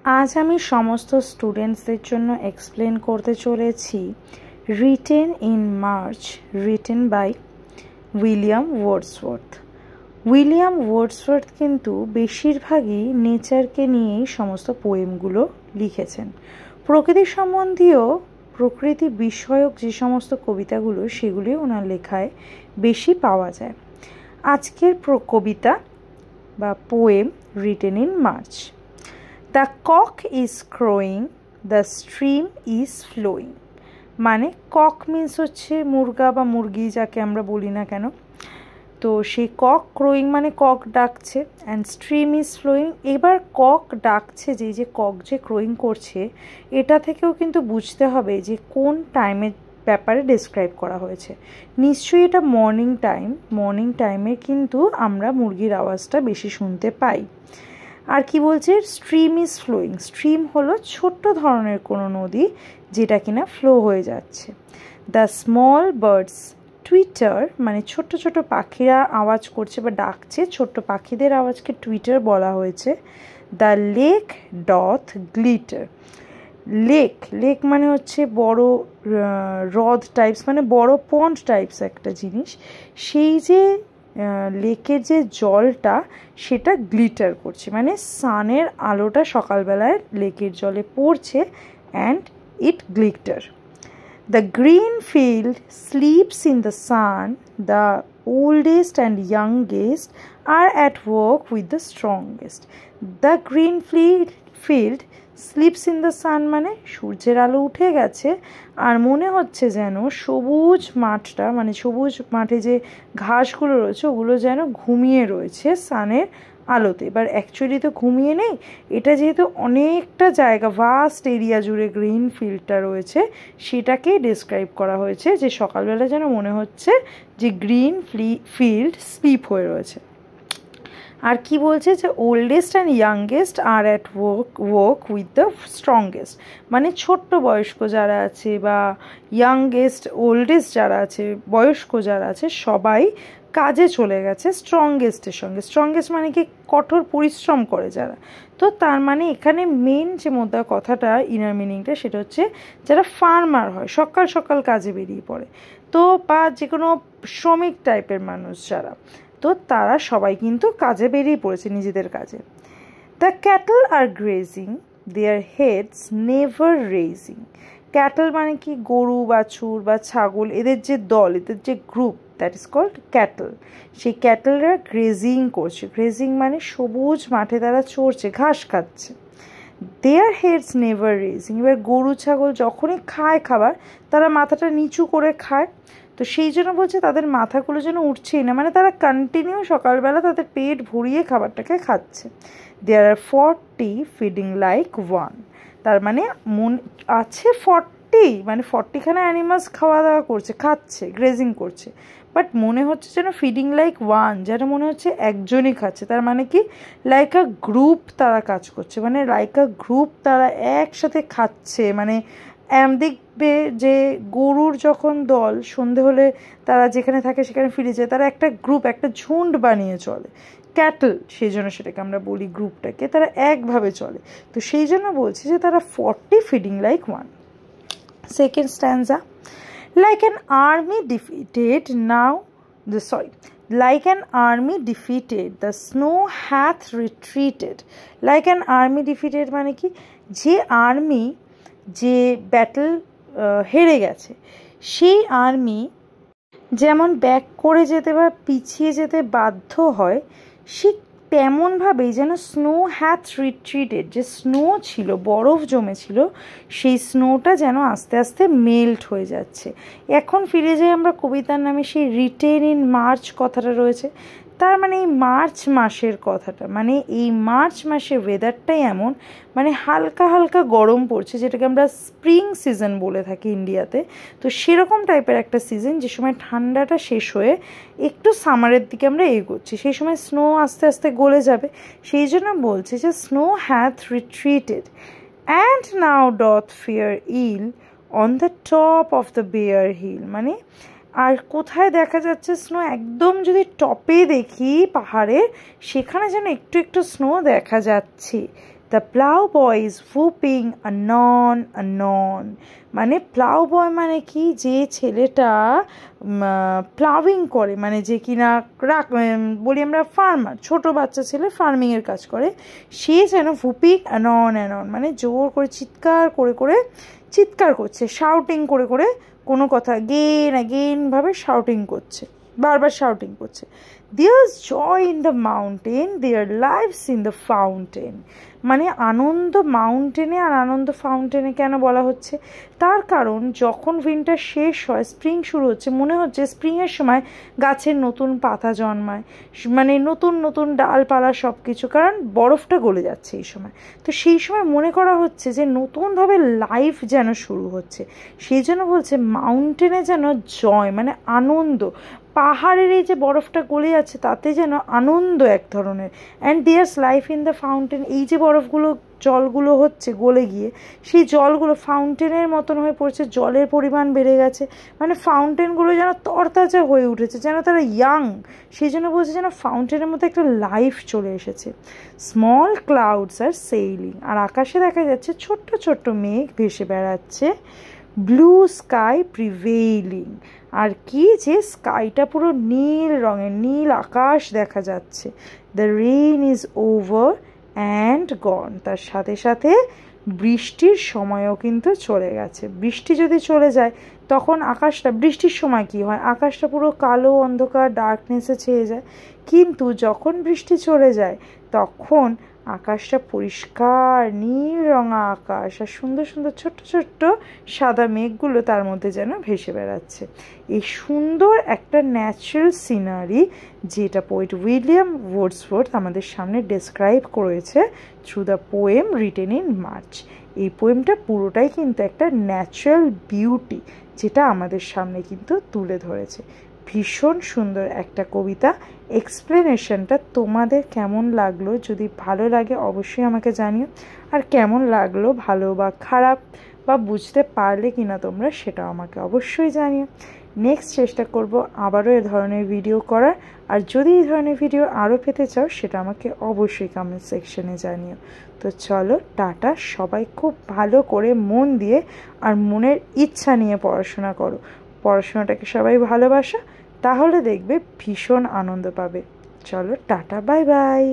আজ আমি সমস্ত স্টুডেন্টসদের জন্য এক্সপ্লেন করতে চলেছি written in March written by William Wordsworth. William Wordsworth কিন্তু বেশিরভাগই নেচারকে নিয়েই সমস্ত পোয়েমগুলো লিখেছেন। প্রকৃতি সম্বন্ধীয় প্রকৃতি বিষয়ক যে সমস্ত কবিতাগুলো সেগুলি ওনার লেখায় বেশি পাওয়া যায়। আজকের কবিতা বা poem written in March. The cock is crowing, the stream is flowing। মানে কক মিন্স হচ্ছে মুরগা বা মুরগি যাকে আমরা বলি না কেন, তো সেই কক ক্রোয়িং মানে কক ডাকছে, অ্যান্ড স্ট্রিম ইজ ফ্লোয়িং। এবার কক ডাকছে, যে কক যে ক্রোয়িং করছে এটা থেকেও কিন্তু বুঝতে হবে যে কোন টাইমের ব্যাপারে ডেসক্রাইব করা হয়েছে। নিশ্চয়ই এটা মর্নিং টাইমে কিন্তু আমরা মুরগির আওয়াজটা বেশি শুনতে পাই। আর কি বলছে, স্ট্রিম ইজ ফ্লোয়িং। স্ট্রিম হলো ছোট্ট ধরনের কোনো নদী যেটা কিনা ফ্লো হয়ে যাচ্ছে। দ্য স্মল বার্ডস টুইটার, মানে ছোট্ট ছোট পাখিরা আওয়াজ করছে বা ডাকছে, ছোট্ট পাখিদের আওয়াজকে টুইটার বলা হয়েছে। The lake ডথ glitter. লেক মানে হচ্ছে বড় হ্রদ টাইপস, মানে বড় পন্ড টাইপস একটা জিনিস। সেই যে লেকের যে জলটা সেটা গ্লিটার করছে, মানে সানের আলোটা সকালবেলায় লেকের জলে পড়ছে, and it glitter. The green field sleeps in the sun, the oldest and youngest are at work with the strongest. The green field sleeps in the sun মানে সূর্যের আলো উঠে গেছে আর মনে হচ্ছে যেন সবুজ মাঠটা, মানে সবুজ মাঠে যে ঘাসগুলো রয়েছে ওগুলো যেন ঘুমিয়ে রয়েছে সানের আলোতে। এবার অ্যাকচুয়ালি তো ঘুমিয়ে নেই, এটা যেহেতু অনেকটা জায়গা, ভাস্ট এরিয়া জুড়ে গ্রিন ফিল্ডটা রয়েছে, সেটাকেই ডেসক্রাইব করা হয়েছে যে সকালবেলা যেন মনে হচ্ছে যে গ্রিন ফিল্ড স্লিপ হয়ে রয়েছে। আর কি বলছে যে oldest and youngest are at work with the strongest, মানে ছোট্ট বয়স্ক যারা আছে বা ইয়াংগেস্ট ওল্ডেস্ট যারা আছে, বয়স্ক যারা আছে সবাই কাজে চলে গেছে স্ট্রংগেস্টের সঙ্গে। স্ট্রংগেস্ট মানে কি, কঠোর পরিশ্রম করে যারা। তো তার মানে এখানে মেন যে মোদ্দা কথাটা, ইনার মিনিংটা, সেটা হচ্ছে যারা ফার্মার হয়, সকাল সকাল কাজে বেরিয়ে পড়ে, তো বা যে কোনো শ্রমিক টাইপের মানুষ যারা, তো তারা সবাই কিন্তু কাজে বেরিয়ে পড়েছে নিজেদের কাজে। The cattle are grazing, their heads never raising. Cattle মানে কি, গরু বাছুর বা ছাগল, এদের যে দল, এদের যে group, that is called cattle. সেই ক্যাটলরা গ্রেজিং করছে। গ্রেজিং মানে সবুজ মাঠে তারা চড়ছে, ঘাস খাচ্ছে। Their heads never raising. এবার গরু ছাগল যখনই খায় খাবার, তারা মাথাটা নিচু করে খায়, তো সেই জন্য বলছে তাদের মাথাগুলো যেন উঠছেই না, মানে তারা কন্টিনিউ সকালবেলা তাদের পেট ভরিয়ে খাবারটাকে খাচ্ছে। দেয়ার আর 40 ফিডিং লাইক ওয়ান। তার মানে মন আছে 40, মানে 40খানা অ্যানিমালস খাওয়া দাওয়া করছে, খাচ্ছে, গ্রেজিং করছে, বাট মনে হচ্ছে যেন ফিডিং লাইক ওয়ান, যেন মনে হচ্ছে একজনই খাচ্ছে। তার মানে কি, লাইক আ গ্রুপ তারা কাজ করছে, মানে লাইক আ গ্রুপ তারা একসাথে খাচ্ছে। মানে দেখবে যে গরুর যখন দল সন্ধে হলে তারা যেখানে থাকে সেখানে ফিরে যায়, তারা একটা গ্রুপ, একটা ঝুন্ড বানিয়ে চলে। ক্যাটল, সেই জন্য সেটাকে আমরা বলি গ্রুপটাকে, তারা একভাবে চলে। তো সেই জন্য বলছি যে তারা 40 feeding like one. Second স্ট্যান্জা। Like an army defeated like an army defeated, the snow hath retreated. Like an army defeated মানে কি, যে আর্মি যে ব্যাটল হেরে গেছে, সেই আর্মি যেমন ব্যাক করে যেতে বা পিছিয়ে যেতে বাধ্য হয়, সে তেমনভাবেই যেন স্নো হ্যাথ রিট্রিটেড, যে স্নো ছিল, বরফ জমেছিল, সেই স্নোটা যেন আস্তে আস্তে মেল্ট হয়ে যাচ্ছে। এখন ফিরে যাই আমরা কবিতার নামে, সেই রিটেন ইন মার্চ কথাটা রয়েছে। তার মানে এই মার্চ মাসের কথাটা, মানে এই মার্চ মাসের ওয়েদারটাই এমন, মানে হালকা হালকা গরম পড়ছে, যেটাকে আমরা স্প্রিং সিজন বলে থাকি ইন্ডিয়াতে। তো সেরকম টাইপের একটা সিজন, যে সময় ঠান্ডাটা শেষ হয়ে একটু সামারের দিকে আমরা এগোচ্ছি, সেই সময় স্নো আস্তে আস্তে গলে যাবে। সেই জন্য বলছে যে snow hath retreated and now doth fare ill on the top of the bare hill. মানে আর কোথায় দেখা যাচ্ছে স্নো, একদম যদি টপে দেখি পাহাড়ে, সেখানে যেন একটু একটু স্নো দেখা যাচ্ছে। The plough boy is whooping anon anon। মানে প্লাউ বয় মানে কি, যে ছেলেটা প্লাউইং করে, মানে যে কিনা বলি আমরা ফার্মার, ছোট বাচ্চা ছেলে ফার্মিংয়ের কাজ করে, সে যেন হুপিং অ্যানন অ্যানন মানে জোর করে চিৎকার করে চিৎকার করছে, শাউটিং করে কোনো কথা অ্যাগেন ভাবে শাউটিং করছে, বারবার শাউটিং করছে। There's joy in the mountain, their lives in the fountain। মানে আনন্দ মাউন্টেনে আর আনন্দ ফাউন্টেনে কেন বলা হচ্ছে, তার কারণ যখন উইন্টার শেষ হয়, স্প্রিং শুরু হচ্ছে, মনে হচ্ছে স্প্রিংয়ের সময় গাছের নতুন পাতা জন্মায়, মানে নতুন নতুন ডালপালা সব কিছু, কারণ বরফটা গলে যাচ্ছে এই সময়। তো সেই সময় মনে করা হচ্ছে যে নতুনভাবে লাইফ যেন শুরু হচ্ছে, সেই জন্য বলছে মাউন্টেনে যেন জয় মানে আনন্দ, পাহাড়ের এই যে বরফটা গলে যাচ্ছে তাতে যেন আনন্দ এক ধরনের। And there's life in the fountain, এই যে বরফগুলো জলগুলো হচ্ছে গলে গিয়ে সেই জলগুলো ফাউন্টেনের মতন হয়ে পড়ছে, জলের পরিমাণ বেড়ে গেছে, মানে ফাউন্টেনগুলো যেন তরতাজা হয়ে উঠেছে, যেন তারা ইয়াং, সেই জন্য বলছে যেন ফাউন্টেনের মধ্যে একটা লাইফ চলে এসেছে। স্মল ক্লাউডস আর সেইলিং, আর আকাশে দেখা যাচ্ছে ছোট্ট ছোট্ট মেঘ ভেসে বেড়াচ্ছে। ব্লু স্কাই প্রিভেইলিং, আর কি যে স্কাইটা পুরো নীল রঙের, নীল আকাশ দেখা যাচ্ছে। The rain is over and গন, তার সাথে সাথে বৃষ্টির সময়ও কিন্তু চলে গেছে। বৃষ্টি যদি চলে যায় তখন আকাশটা, বৃষ্টির সময় কি হয়, আকাশটা পুরো কালো অন্ধকার ডার্কনেসে ছেয়ে যায়, কিন্তু যখন বৃষ্টি চলে যায় তখন আকাশটা পরিষ্কার নীল রঙা আকাশ, আর সুন্দর সুন্দর ছোট্ট ছোট্ট সাদা মেঘগুলো তার মধ্যে যেন ভেসে বেড়াচ্ছে। এই সুন্দর একটা ন্যাচারাল সিনারি যেটা পোয়েট উইলিয়াম ওয়ার্ডসওয়ার্থ আমাদের সামনে ডেসক্রাইব করেছে through the poem written in March. এই পোয়েমটা পুরোটাই কিন্তু একটা ন্যাচারাল বিউটি যেটা আমাদের সামনে কিন্তু তুলে ধরেছে। ভীষণ সুন্দর একটা কবিতা। এক্সপ্লেনেশনটা তোমাদের কেমন লাগলো, যদি ভালো লাগে অবশ্যই আমাকে জানিও, আর কেমন লাগলো, ভালো বা খারাপ বা বুঝতে পারলে কিনা তোমরা সেটাও আমাকে অবশ্যই জানিও। নেক্সট চেষ্টা করব আবারও এ ধরনের ভিডিও করার, আর যদি এই ধরনের ভিডিও আরও পেতে চাও সেটা আমাকে অবশ্যই কমেন্ট সেকশনে জানিও। তো চলো টাটা, সবাই খুব ভালো করে মন দিয়ে আর মনের ইচ্ছা নিয়ে পড়াশোনা করো, পড়াশোনাটাকে সবাই ভালোবাসো, তাহলে দেখবে ভীষণ আনন্দ পাবে। চলো টাটা, বাই বাই।